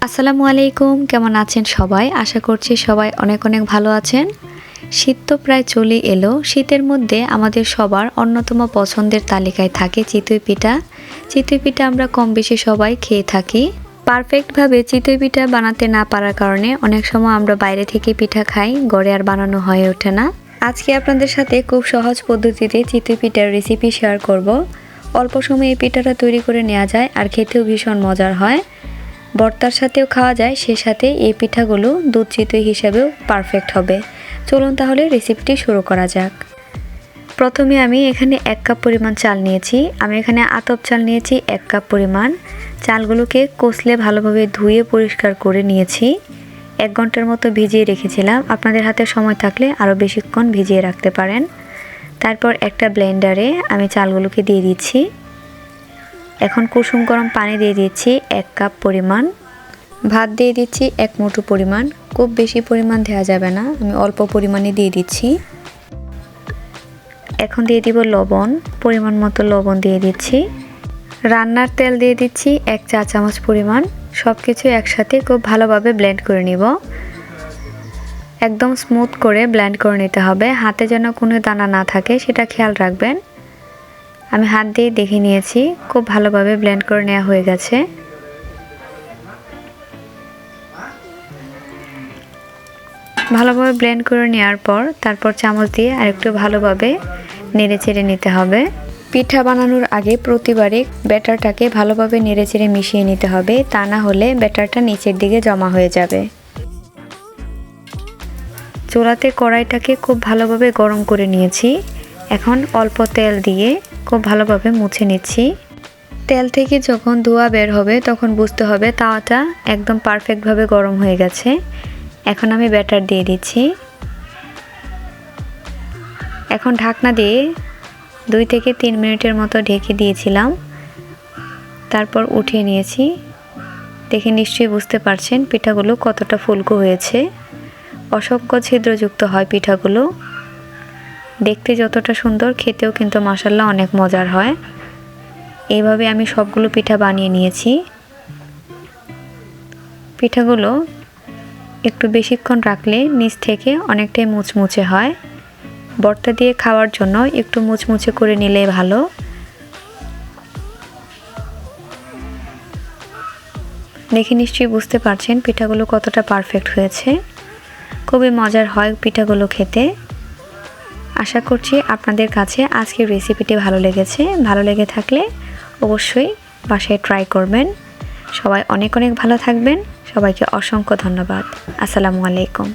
আসসালামু আলাইকুম, কেমন আছেন সবাই? আশা করছি সবাই অনেক অনেক ভালো আছেন। শীত তো প্রায় চলে এলো। শীতের মধ্যে আমাদের সবার অন্যতম পছন্দের তালিকায় থাকে চিতই পিঠা। চিতই পিঠা আমরা কম বেশি সবাই খেয়ে থাকি। পারফেক্টভাবে চিতই পিঠা বানাতে না পারার কারণে অনেক সময় আমরা বাইরে থেকে পিঠা খাই, ঘরে আর বানানো হয়ে ওঠে না। আজকে আপনাদের সাথে খুব সহজ পদ্ধতিতে চিতই পিঠার রেসিপি শেয়ার করব। অল্প সময়ে এই পিঠাটা তৈরি করে নেওয়া যায় আর খেতেও ভীষণ মজার হয়। ভর্তার সাথেও খাওয়া যায়, সে সাথে এই পিঠাগুলো দুধ চিতই হিসাবেও পারফেক্ট হবে। চলুন তাহলে রেসিপিটি শুরু করা যাক। প্রথমে আমি এখানে 1 কাপ পরিমাণ চাল নিয়েছি। আমি এখানে আতপ চাল নিয়েছি 1 কাপ পরিমাণ। চালগুলোকে কষলে ভালোভাবে ধুয়ে পরিষ্কার করে নিয়েছি। 1 ঘন্টার মতো ভিজিয়ে রেখেছিলাম। আপনাদের হাতে সময় থাকলে আরও বেশিক্ষণ ভিজিয়ে রাখতে পারেন। তারপর একটা ব্লেন্ডারে আমি চালগুলোকে দিয়ে দিচ্ছি। এখন কুসুম গরম পানি দিয়ে দিচ্ছি 1 কাপ পরিমাণ। ভাত দিয়ে দিচ্ছি 1 মুঠো পরিমাণ। খুব বেশি পরিমাণ দেওয়া যাবে না, আমি অল্প পরিমাণে দিয়ে দিচ্ছি। এখন দিয়ে দিব লবণ, পরিমাণ মতো লবণ দিয়ে দিচ্ছি। রান্নার তেল দিয়ে দিচ্ছি 1 চা চামচ পরিমাণ। সব কিছু একসাথে খুব ভালোভাবে ব্লেন্ড করে নিব। একদম স্মুথ করে ব্লেন্ড করে নিতে হবে, হাতে যেন কোনো দানা না থাকে সেটা খেয়াল রাখবেন। আমি হাত দিয়ে দেখে নিয়েছি, খুব ভালোভাবে ব্লেন্ড করে নেওয়া হয়ে গেছে। ভালোভাবে ব্লেন্ড করে নেওয়ার পর তারপর চামচ দিয়ে আরেকটু ভালোভাবে নেড়েচেড়ে নিতে হবে। পিঠা বানানোর আগে প্রতিবারই ব্যাটারটাকে ভালোভাবে নেড়েচেড়ে মিশিয়ে নিতে হবে, তা না হলে ব্যাটারটা নিচের দিকে জমা হয়ে যাবে। চুলাতে কড়াইটাকে খুব ভালোভাবে গরম করে নিয়েছি। এখন অল্প তেল দিয়ে খুব ভালোভাবে মুছে নিচ্ছি। তেল থেকে যখন ধোঁয়া বের হবে তখন বুঝতে হবে তাওয়াটা একদম পারফেক্টভাবে গরম হয়ে গেছে। এখন আমি ব্যাটার দিয়ে দিচ্ছি। এখন ঢাকনা দিয়ে 2 থেকে 3 মিনিটের মতো ঢেকে দিয়েছিলাম। তারপর উঠিয়ে নিয়েছি। দেখে নিশ্চয়ই বুঝতে পারছেন পিঠাগুলো কতটা ফুলকো হয়েছে। অসংখ্য ছিদ্রযুক্ত হয় পিঠাগুলো। দেখতে যতটা সুন্দর, খেতেও কিন্তু মাশাআল্লাহ অনেক মজার হয়। এইভাবে আমি সবগুলো পিঠা বানিয়ে নিয়েছি। পিঠাগুলো একটু বেশিক্ষণ রাখলে নিচ থেকে অনেকটাই মুচমুচে হয়। ভর্তা দিয়ে খাওয়ার জন্য একটু মুচমুচে করে নিলে ভালো। দেখে নিশ্চয়ই বুঝতে পারছেন পিঠাগুলো কতটা পারফেক্ট হয়েছে। খুবই মজার হয় পিঠাগুলো খেতে। আশা করছি আপনাদের কাছে আজকের রেসিপিটি ভালো লেগেছে। ভালো লেগে থাকলে অবশ্যই বাসায় ট্রাই করবেন। সবাই অনেক অনেক ভালো থাকবেন। সবাইকে অসংখ্য ধন্যবাদ। আসসালামু আলাইকুম।